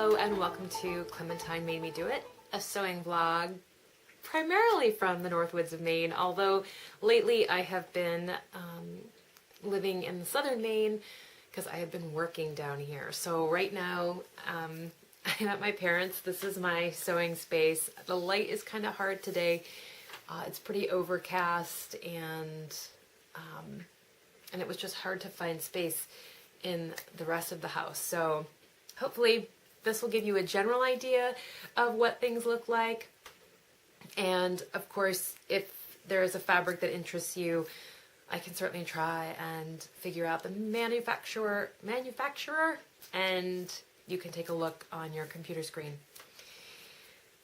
Hello and welcome to Clementine Made Me Do It, a sewing vlog primarily from the North Woods of Maine, although lately I have been living in the southern Maine because I have been working down here. So right now I'm at my parents'. This is my sewing space. The light is kind of hard today. It's pretty overcast and it was just hard to find space in the rest of the house. So hopefully this will give you a general idea of what things look like. And of course, if there is a fabric that interests you, I can certainly try and figure out the manufacturer, and you can take a look on your computer screen.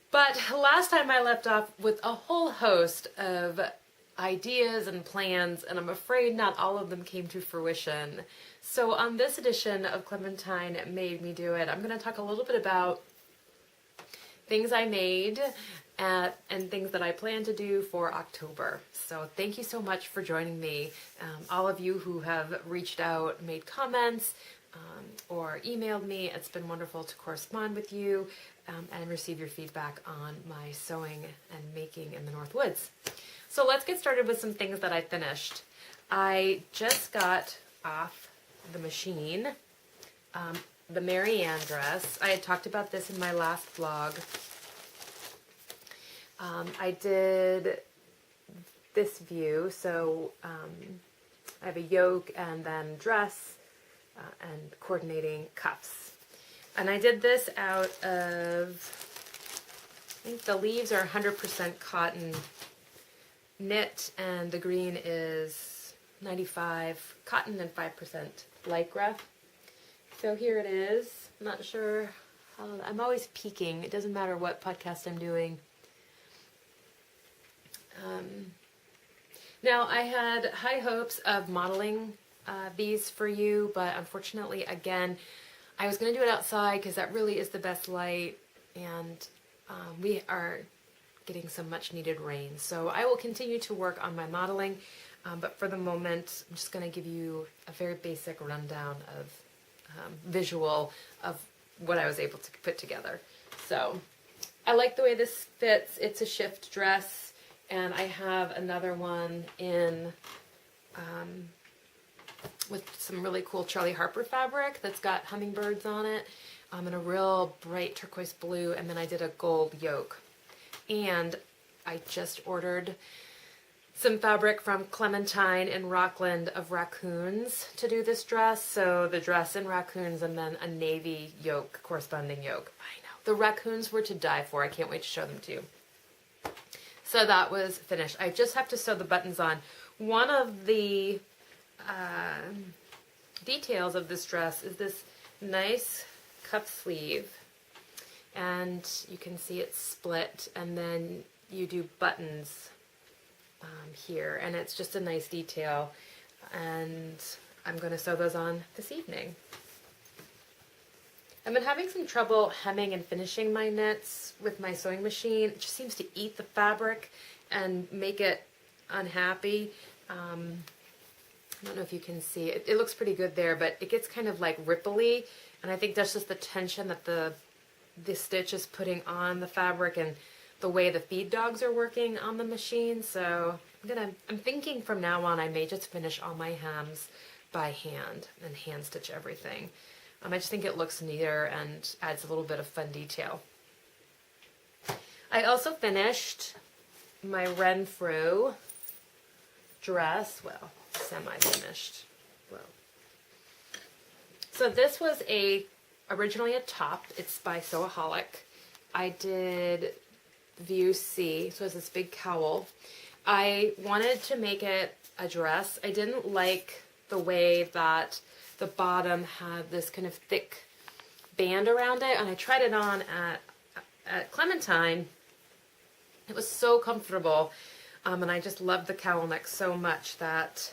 But last time I left off with a whole host of ideas and plans, and I'm afraid not all of them came to fruition. So on this edition of Clementine Made Me Do It, I'm going to talk a little bit about things I made and things that I plan to do for October. So thank you so much for joining me. All of you who have reached out, made comments, or emailed me. It's been wonderful to correspond with you and receive your feedback on my sewing and making in the North Woods. So let's get started with some things that I finished. I just got off the machine the Mary Ann dress. I had talked about this in my last vlog. I did this view, so I have a yoke and then dress and coordinating cuffs. And I did this out of, I think the leaves are 100% cotton knit, and the green is 95 cotton and 5% lycra. So here it is. I'm not sure how, I'm always peeking. It doesn't matter what podcast I'm doing. Now I had high hopes of modeling these for you, but unfortunately, again, I was going to do it outside because that really is the best light, and we are getting some much needed rain. So I will continue to work on my modeling, but for the moment, I'm just going to give you a very basic rundown of visual of what I was able to put together. So I like the way this fits. It's a shift dress. And I have another one in with some really cool Charlie Harper fabric that's got hummingbirds on it, and a real bright turquoise blue, and then I did a gold yoke. And I just ordered some fabric from Clementine in Rockland of raccoons to do this dress. So the dress in raccoons and then a navy yoke, corresponding yoke. I know. The raccoons were to die for. I can't wait to show them to you. So that was finished. I just have to sew the buttons on. One of the details of this dress is this nice cuff sleeve. And you can see it's split, and then you do buttons here. And it's just a nice detail. And I'm going to sew those on this evening. I've been having some trouble hemming and finishing my knits with my sewing machine. It just seems to eat the fabric and make it unhappy. I don't know if you can see it. It looks pretty good there, but it gets kind of like ripply, and I think that's just the tension that the stitch is putting on the fabric and the way the feed dogs are working on the machine. So I'm thinking from now on I may just finish all my hems by hand and hand stitch everything. I just think it looks neater and adds a little bit of fun detail. I also finished my Renfrew dress, well, semi-finished. Well, so this was originally a top. It's by Sewaholic. I did view C, so it's this big cowl. I wanted to make it a dress. I didn't like the way that the bottom had this kind of thick band around it, and I tried it on at Clementine. It was so comfortable, and I just loved the cowl neck so much that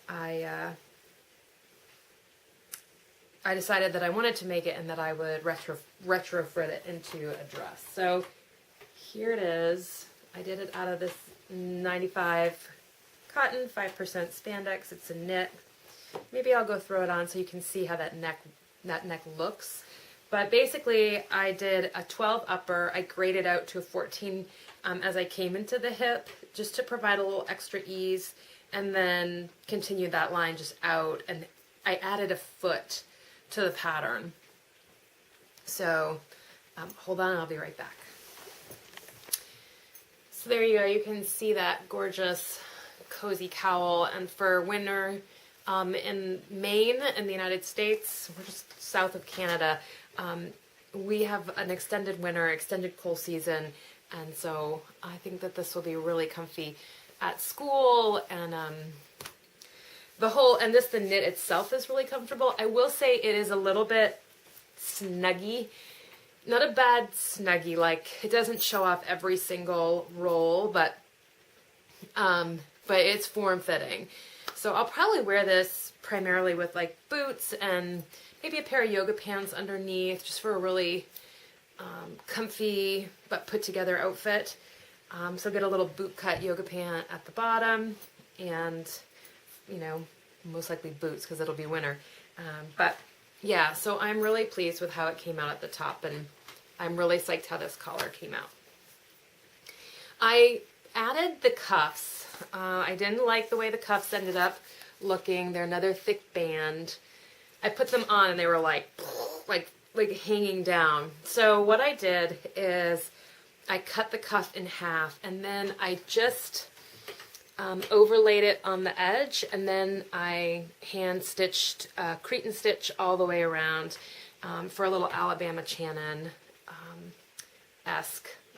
I decided that I wanted to make it and that I would retrofit it into a dress. So here it is. I did it out of this 95 cotton, 5% spandex. It's a knit. Maybe I'll go throw it on so you can see how that neck looks. But basically I did a 12 upper. I graded out to a 14 as I came into the hip, just to provide a little extra ease, and then continued that line just out, and I added a foot to the pattern. So hold on, I'll be right back. So there you go, you can see that gorgeous cozy cowl. And for winter in Maine in the United States, we're just south of Canada, we have an extended winter, extended cold season, and so I think that this will be really comfy at school. And the knit itself is really comfortable. I will say it is a little bit snuggy. Not a bad snuggy, like it doesn't show off every single roll, but it's form-fitting. So I'll probably wear this primarily with like boots and maybe a pair of yoga pants underneath, just for a really comfy but put together outfit. So get a little boot cut yoga pant at the bottom, and most likely boots because it'll be winter. But yeah, so I'm really pleased with how it came out at the top, and I'm really psyched how this collar came out. I added the cuffs. I didn't like the way the cuffs ended up looking. They're another thick band. I put them on and they were like hanging down. So what I did is I cut the cuff in half, and then I just overlaid it on the edge, and then I hand stitched Cretan stitch all the way around for a little Alabama Channon-esque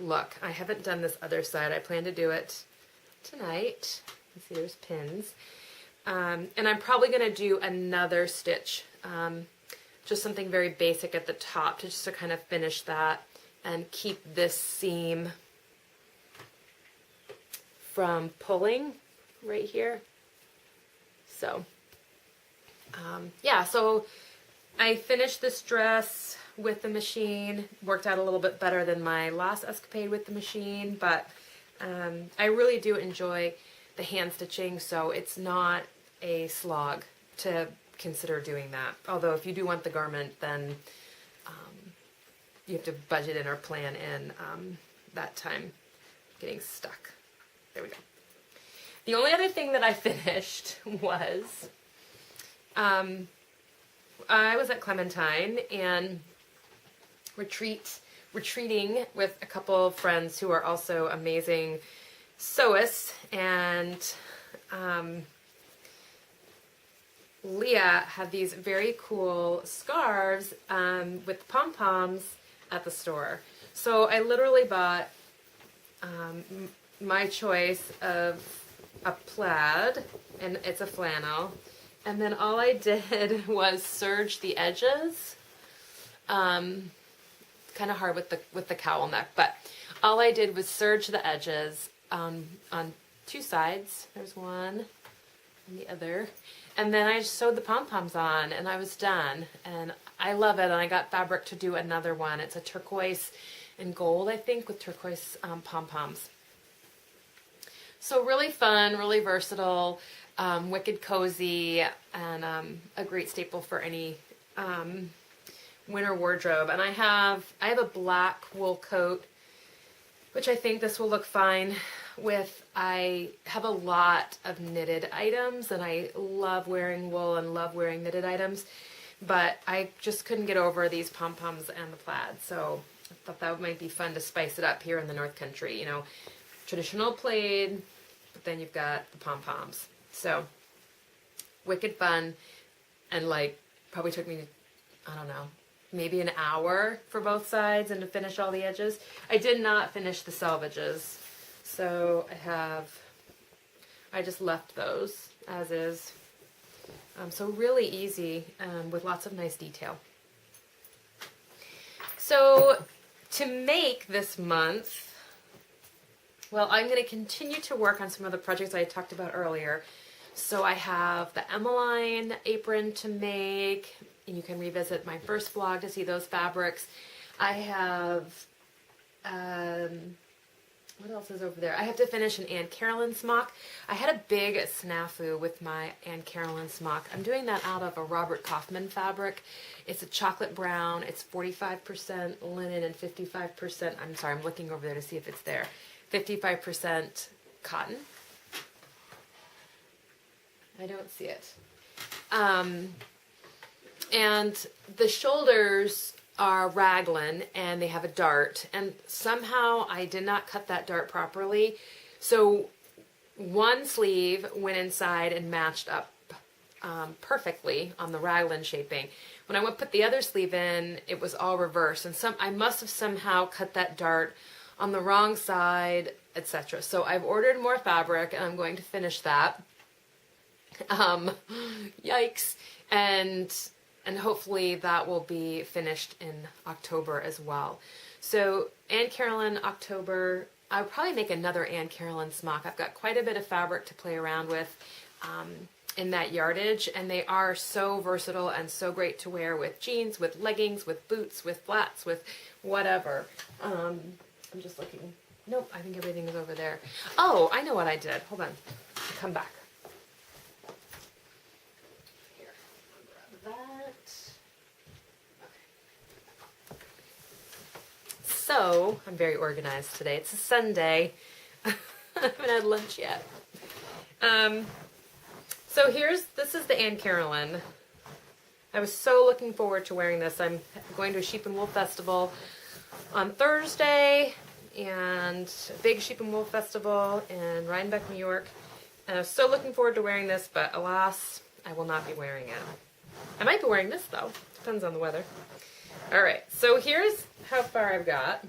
look. I haven't done this other side. I plan to do it tonight. You see there's pins. And I'm probably going to do another stitch, just something very basic at the top just to kind of finish that and keep this seam from pulling right here. So yeah, so I finished this dress with the machine. Worked out a little bit better than my last escapade with the machine, but I really do enjoy the hand stitching, so it's not a slog to consider doing that. Although if you do want the garment, then you have to budget in or plan in that time getting stuck. There we go. The only other thing that I finished was I was at Clementine and retreating with a couple of friends who are also amazing sewists, and Leah had these very cool scarves with pom-poms at the store. So I literally bought my choice of a plaid, and it's a flannel, and then all I did was serge the edges. Kind of hard with the cowl neck, but all I did was serge the edges on two sides. There's one and the other, and then I just sewed the pom-poms on, and I was done. And I love it, and I got fabric to do another one. It's a turquoise and gold, I think, with turquoise pom-poms. So really fun, really versatile, wicked cozy, and a great staple for any winter wardrobe. And I have a black wool coat, which I think this will look fine with. I have a lot of knitted items, and I love wearing wool and love wearing knitted items, but I just couldn't get over these pom-poms and the plaid, so I thought that might be fun to spice it up here in the North Country. You know, traditional plaid, but then you've got the pom-poms. So wicked fun, and like probably took me, I don't know, maybe an hour for both sides and to finish all the edges. I did not finish the selvages, so I just left those as is. So really easy, with lots of nice detail. So to make this month, well, I'm going to continue to work on some of the projects I talked about earlier. So I have the Emmeline apron to make, and you can revisit my first vlog to see those fabrics. I have what else is over there? I have to finish an Anne Carolyn smock. I had a big snafu with my Anne Carolyn smock. I'm doing that out of a Robert Kaufman fabric. It's a chocolate brown. It's 45% linen and 55%, I'm sorry, I'm looking over there to see if it's there. 55% cotton. I don't see it. And the shoulders are raglan and they have a dart, and somehow I did not cut that dart properly, so one sleeve went inside and matched up perfectly on the raglan shaping. When I went to put the other sleeve in, it was all reversed, and I must have somehow cut that dart on the wrong side, etc. So I've ordered more fabric and I'm going to finish that. Yikes. And hopefully that will be finished in October as well. So Anne Carolyn, October, I'll probably make another Anne Carolyn smock. I've got quite a bit of fabric to play around with in that yardage, and they are so versatile and so great to wear with jeans, with leggings, with boots, with flats, with whatever. I'm just looking. Nope, I think everything is over there. Oh, I know what I did. Hold on. I'll come back. So, I'm very organized today. It's a Sunday. I haven't had lunch yet. So this is the Anne Carolyn. I was so looking forward to wearing this. I'm going to a Sheep and Wool Festival on Thursday, and a big Sheep and Wool Festival in Rhinebeck, New York. And I was so looking forward to wearing this, but alas, I will not be wearing it. I might be wearing this though. Depends on the weather. Alright, so here's how far I've got.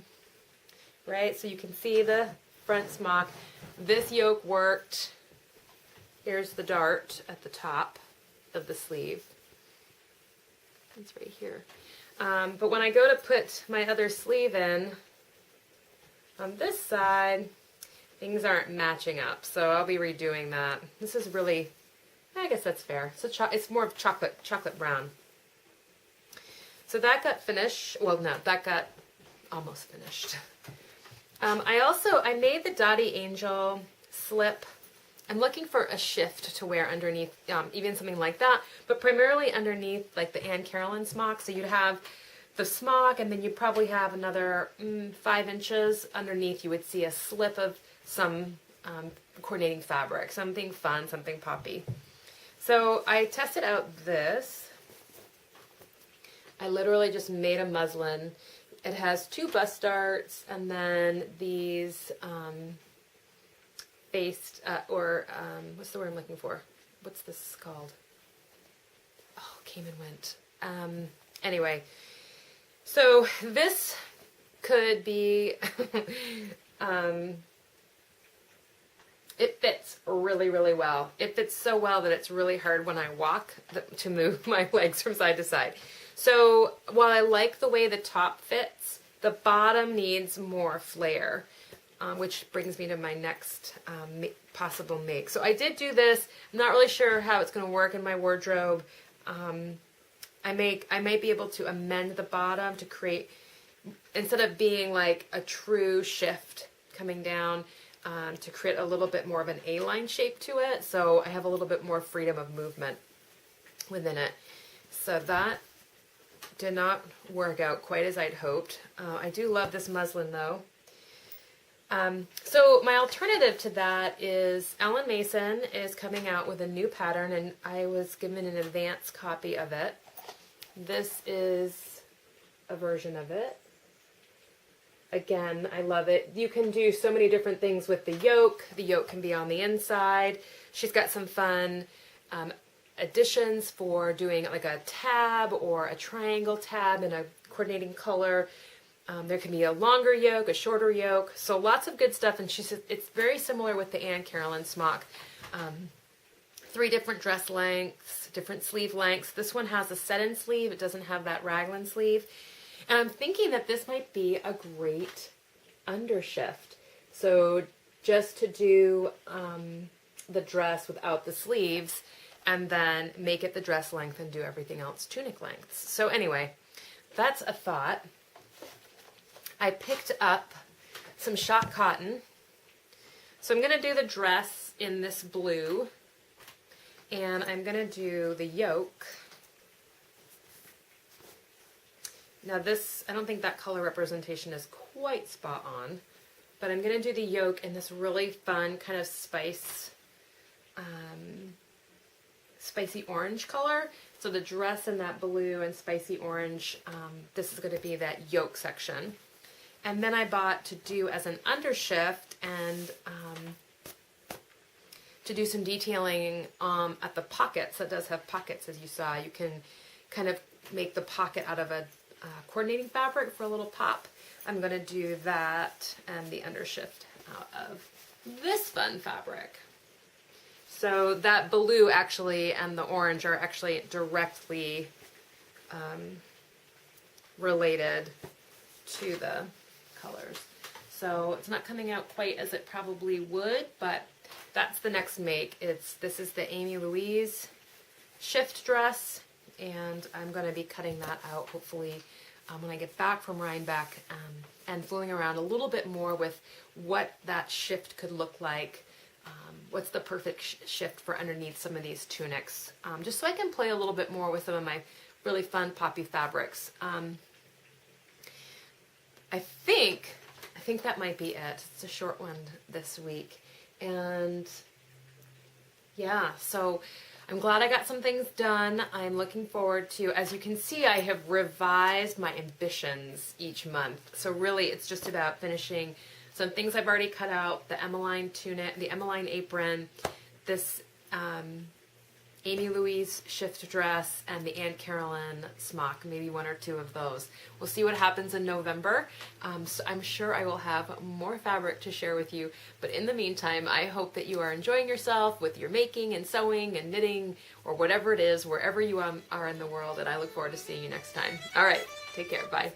Right, so you can see the front smock. This yoke worked. Here's the dart at the top of the sleeve. It's right here. But when I go to put my other sleeve in, on this side, things aren't matching up. So I'll be redoing that. This is really, I guess that's fair. It's more of chocolate brown. So that got finished. Well, no, that got almost finished. I made the Dottie Angel slip. I'm looking for a shift to wear underneath, even something like that, but primarily underneath like the Anne Carolyn smock. So you'd have the smock, and then you'd probably have another 5 inches underneath. You would see a slip of some coordinating fabric, something fun, something poppy. So I tested out this. I literally just made a muslin. It has 2 bust darts, and then these faced, what's the word I'm looking for? What's this called? Oh, came and went. Anyway, so this could be, it fits really, really well. It fits so well that it's really hard when I walk to move my legs from side to side. So while I like the way the top fits, the bottom needs more flare, which brings me to my next possible make. So I did do this. I'm not really sure how it's going to work in my wardrobe. I might be able to amend the bottom to create, instead of being like a true shift coming down, to create a little bit more of an A-line shape to it. So I have a little bit more freedom of movement within it. So that did not work out quite as I'd hoped. I do love this muslin though. So my alternative to that is Ellen Mason is coming out with a new pattern, and I was given an advance copy of it. This is a version of it. Again, I love it. You can do so many different things with the yoke. The yoke can be on the inside. She's got some fun additions for doing like a tab or a triangle tab in a coordinating color. There can be a longer yoke, a shorter yoke, so lots of good stuff. And she says it's very similar with the Anne Carolyn smock. 3 different dress lengths, different sleeve lengths. This one has a set-in sleeve. It doesn't have that raglan sleeve. And I'm thinking that this might be a great undershift. So just to do the dress without the sleeves, and then make it the dress length and do everything else tunic lengths. So anyway, that's a thought. I picked up some shot cotton. So I'm going to do the dress in this blue, and I'm going to do the yoke. Now this, I don't think that color representation is quite spot on, but I'm going to do the yoke in this really fun kind of spicy orange color. So the dress in that blue and spicy orange, this is going to be that yoke section. And then I bought to do as an undershift and to do some detailing at the pockets. That does have pockets, as you saw. You can kind of make the pocket out of a coordinating fabric for a little pop. I'm going to do that and the undershift out of this fun fabric. So that blue actually and the orange are actually directly related to the colors. So it's not coming out quite as it probably would, but that's the next make. This is the Amy Louise shift dress, and I'm going to be cutting that out hopefully when I get back from Rhinebeck and fooling around a little bit more with what that shift could look like. What's the perfect shift for underneath some of these tunics, just so I can play a little bit more with some of my really fun poppy fabrics. I think that might be it. It's a short one this week. And yeah, so I'm glad I got some things done. I'm looking forward to, as you can see, I have revised my ambitions each month. So really it's just about finishing some things I've already cut out, the Emmeline tunic, the Emmeline apron, this Amy Louise shift dress, and the Aunt Carolyn smock, maybe one or two of those. We'll see what happens in November. So I'm sure I will have more fabric to share with you. But in the meantime, I hope that you are enjoying yourself with your making and sewing and knitting or whatever it is, wherever you are in the world, and I look forward to seeing you next time. All right, take care. Bye.